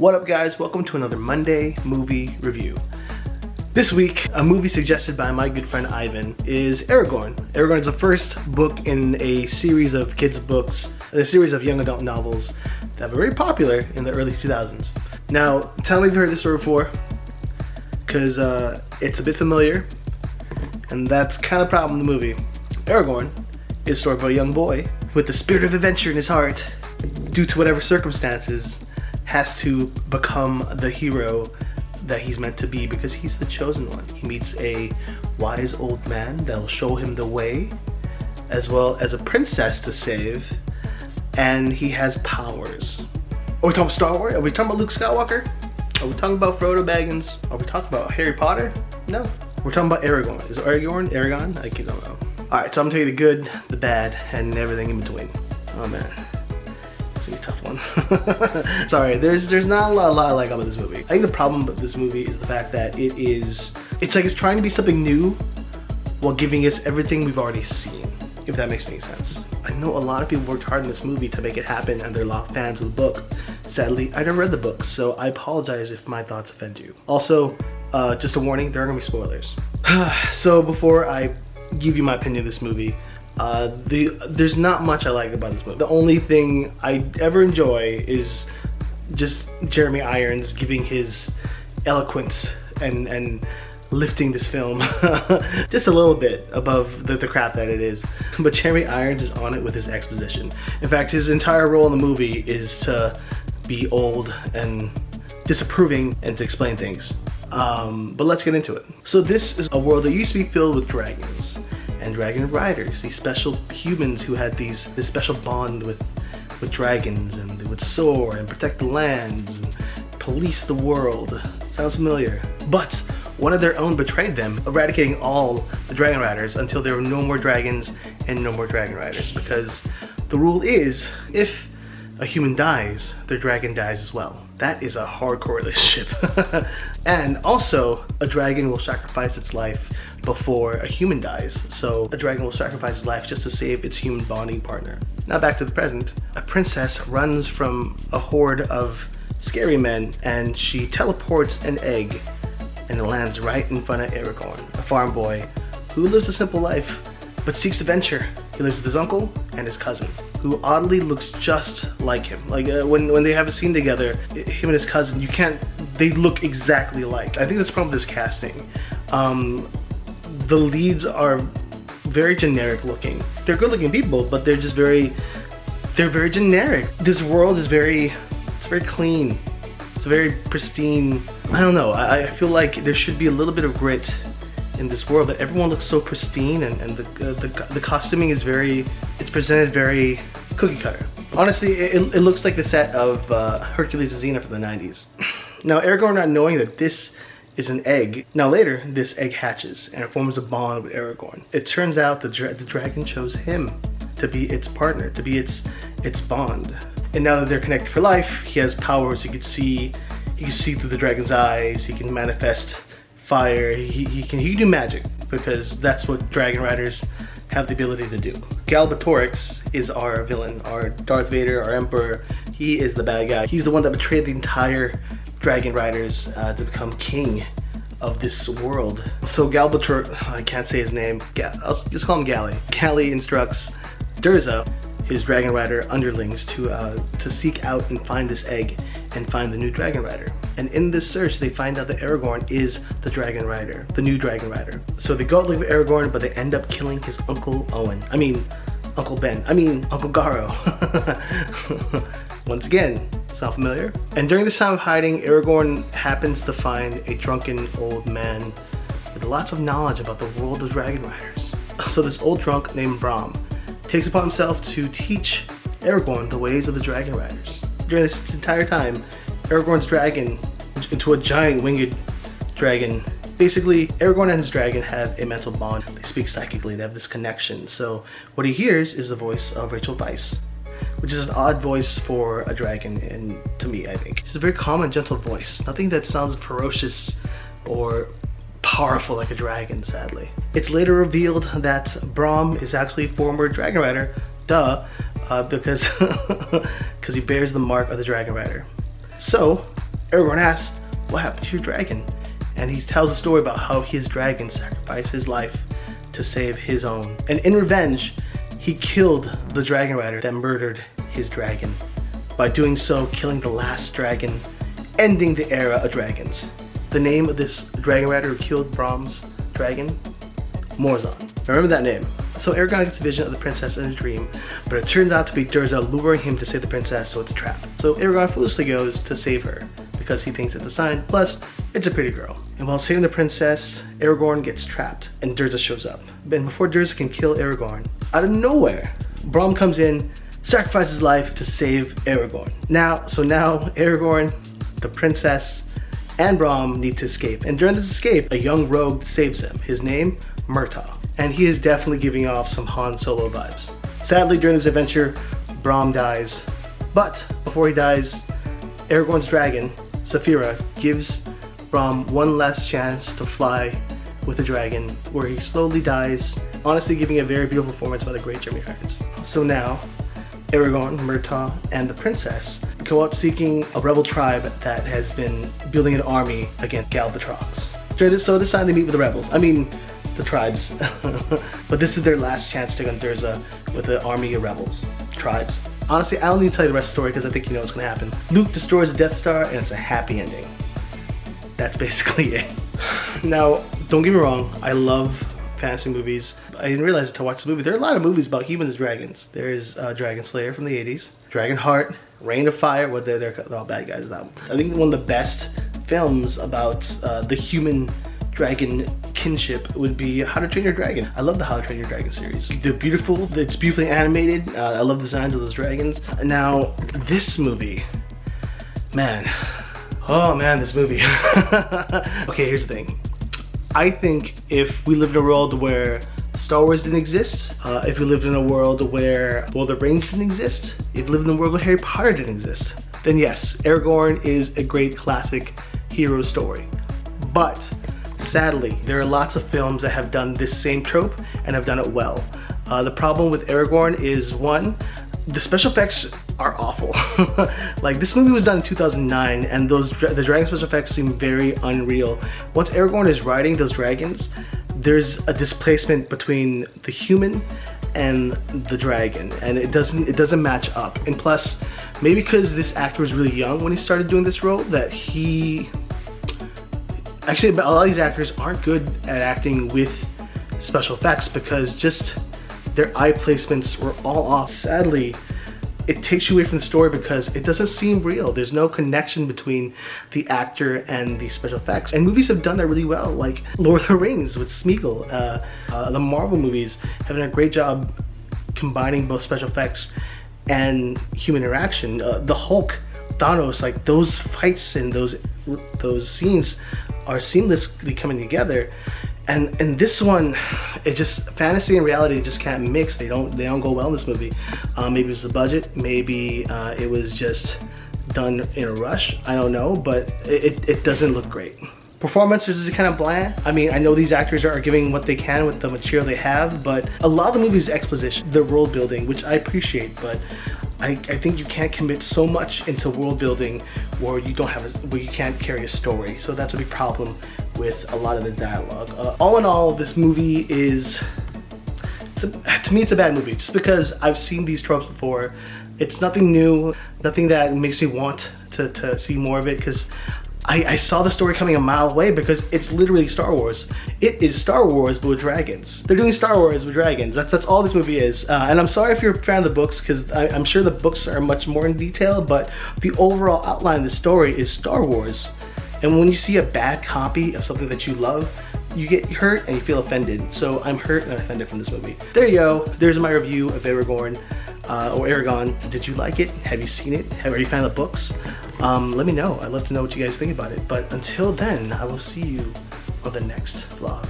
What up guys, welcome to another Monday movie review. This week, a movie suggested by my good friend Ivan is Eragon. Eragon is the first book in a series of kids books, a series of young adult novels that were very popular in the early 2000s. Now, tell me if you've heard this story before, because it's a bit familiar, and that's kind of the problem in the movie. Eragon is a story about a young boy with the spirit of adventure in his heart, due to whatever circumstances, has to become the hero that he's meant to be because he's the chosen one. He meets a wise old man that'll show him the way, as well as a princess to save, and he has powers. Are we talking about Star Wars? Are we talking about Luke Skywalker? Are we talking about Frodo Baggins? Are we talking about Harry Potter? No. We're talking about Eragon. Is it Eragon? I don't know. Alright, so I'm gonna tell you the good, the bad, and everything in between. Oh man. A tough one. Sorry, there's not a lot I like about this movie. I think the problem with this movie is the fact that it's like it's trying to be something new while giving us everything we've already seen, if that makes any sense. I know a lot of people worked hard in this movie to make it happen and they're a lot of fans of the book. Sadly, I never read the book, so I apologize if my thoughts offend you. Also, just a warning, there are gonna be spoilers. So before I give you my opinion of this movie, there's not much I like about this movie. The only thing I ever enjoy is just Jeremy Irons giving his eloquence and lifting this film just a little bit above the crap that it is. But Jeremy Irons is on it with his exposition. In fact, his entire role in the movie is to be old and disapproving and to explain things. But let's get into it. So this is a world that used to be filled with dragons and dragon riders, these special humans who had this special bond with dragons, and they would soar and protect the lands and police the world. Sounds familiar. But one of their own betrayed them, eradicating all the dragon riders until there were no more dragons and no more dragon riders, because the rule is if a human dies, their dragon dies as well. That is a hardcore relationship. And also, a dragon will sacrifice its life before a human dies. So a dragon will sacrifice its life just to save its human bonding partner. Now back to the present. A princess runs from a horde of scary men and she teleports an egg and it lands right in front of Eragon, a farm boy who lives a simple life but seeks adventure. He lives with his uncle and his cousin, who oddly looks just like him. Like when they have a scene together, him and his cousin, they look exactly alike. I think that's the problem with this casting. The leads are very generic looking. They're good looking people, but they're very generic. This world is it's very clean. It's very pristine. I don't know, I feel like there should be a little bit of grit in this world, but everyone looks so pristine, and the costuming is it's presented very cookie cutter. Honestly, it looks like the set of Hercules and Xena from the 90s. Now Eragon, not knowing that this is an egg. Now later, this egg hatches and it forms a bond with Eragon. It turns out the dragon chose him to be its partner, to be its bond. And now that they're connected for life, he has powers. He can see through the dragon's eyes. He can manifest fire. He can do magic, because that's what dragon riders have the ability to do. Galbatorix is our villain, our Darth Vader, our Emperor. He is the bad guy. He's the one that betrayed the entire dragon riders to become king of this world. So Galbator, I can't say his name, I'll just call him Gally. Gally instructs Durza, his dragon rider underlings, to seek out and find this egg and find the new dragon rider. And in this search, they find out that Eragon is the dragon rider, the new dragon rider. So they go out looking for Eragon, but they end up killing his Uncle Owen. Uncle Ben. Uncle Garo. Once again, sound familiar? And during this time of hiding, Eragon happens to find a drunken old man with lots of knowledge about the world of dragon riders. So this old drunk named Brahm takes upon himself to teach Eragon the ways of the dragon riders. During this entire time, Eragon's dragon into a giant winged dragon. Basically, Eragon and his dragon have a mental bond. They speak psychically, they have this connection. So what he hears is the voice of Rachel Weisz, which is an odd voice for a dragon, and to me, I think. It's a very calm and gentle voice. Nothing that sounds ferocious or powerful like a dragon, sadly. It's later revealed that Brahm is actually a former dragon rider, because he bears the mark of the dragon rider. So Aragorn asks, "What happened to your dragon?" And he tells a story about how his dragon sacrificed his life to save his own. And in revenge, he killed the dragon rider that murdered his dragon. By doing so, killing the last dragon, ending the era of dragons. The name of this dragon rider who killed Brom's dragon? Morzon. Remember that name. So Eragon gets a vision of the princess in a dream, but it turns out to be Durza luring him to save the princess, so it's a trap. So Eragon foolishly goes to save her because he thinks it's a sign, plus it's a pretty girl. And while saving the princess, Aragorn gets trapped and Durza shows up. And before Durza can kill Aragorn, out of nowhere, Brom comes in, sacrifices his life to save Aragorn. Now Aragorn, the princess, and Brom need to escape. And during this escape, a young rogue saves him. His name, Murtaugh. And he is definitely giving off some Han Solo vibes. Sadly, during this adventure, Brom dies. But before he dies, Aragorn's dragon, Saphira, gives Brom one last chance to fly with the dragon, where he slowly dies, honestly giving a very beautiful performance by the great Jeremy Irons. So now, Eragon, Murtaugh, and the princess go out seeking a rebel tribe that has been building an army against Galbatrox. So this time they meet with the rebels. I mean, the tribes. But this is their last chance to take on Durza with the army of rebels. Tribes. Honestly, I don't need to tell you the rest of the story because I think you know what's going to happen. Luke destroys the Death Star and it's a happy ending. That's basically it. Now, don't get me wrong, I love fantasy movies. I didn't realize until I watched the movie, there are a lot of movies about humans and dragons. There's Dragon Slayer from the 80s, Dragonheart, Reign of Fire, well they're all bad guys now. I think one of the best films about the human dragon kinship would be How to Train Your Dragon. I love the How to Train Your Dragon series. They're beautiful, it's beautifully animated. I love the designs of those dragons. Now, this movie, man, oh man, this movie. Okay, here's the thing. I think if we lived in a world where Star Wars didn't exist, if we lived in a world where Lord of the Rings didn't exist, if we lived in a world where Harry Potter didn't exist, then yes, Aragorn is a great classic hero story. But sadly, there are lots of films that have done this same trope and have done it well. The problem with Aragorn is, one, the special effects are awful. Like, this movie was done in 2009 and the dragon special effects seem very unreal. Once Aragorn is riding those dragons, there's a displacement between the human and the dragon, and it doesn't match up. And plus, maybe because this actor was really young when he started doing this role, that actually a lot of these actors aren't good at acting with special effects because just their eye placements were all off. Sadly, it takes you away from the story because it doesn't seem real. There's no connection between the actor and the special effects. And movies have done that really well, like Lord of the Rings with Smeagol. The Marvel movies have done a great job combining both special effects and human interaction. The Hulk, Thanos, like those fights and those scenes are seamlessly coming together. And in this one, it just, fantasy and reality just can't mix. They don't go well in this movie. Maybe it was the budget, maybe it was just done in a rush, I don't know, but it doesn't look great. Performances is kind of bland. I mean, I know these actors are giving what they can with the material they have, but a lot of the movie's exposition, the world building, which I appreciate, but I think you can't commit so much into world building where you can't carry a story. So that's a big problem with a lot of the dialogue. All in all, this movie to me it's a bad movie just because I've seen these tropes before. It's nothing new, nothing that makes me want to see more of it, because I saw the story coming a mile away because it's literally Star Wars. It is Star Wars but with dragons. They're doing Star Wars with dragons. That's all this movie is. And I'm sorry if you're a fan of the books, because I'm sure the books are much more in detail, but the overall outline of the story is Star Wars. And when you see a bad copy of something that you love, you get hurt and you feel offended. So I'm hurt and offended from this movie. There you go. There's my review of Aragorn. Or Eragon. Did you like it? Have you seen it? Are you a fan of the books? Let me know. I'd love to know what you guys think about it. But until then, I will see you on the next vlog.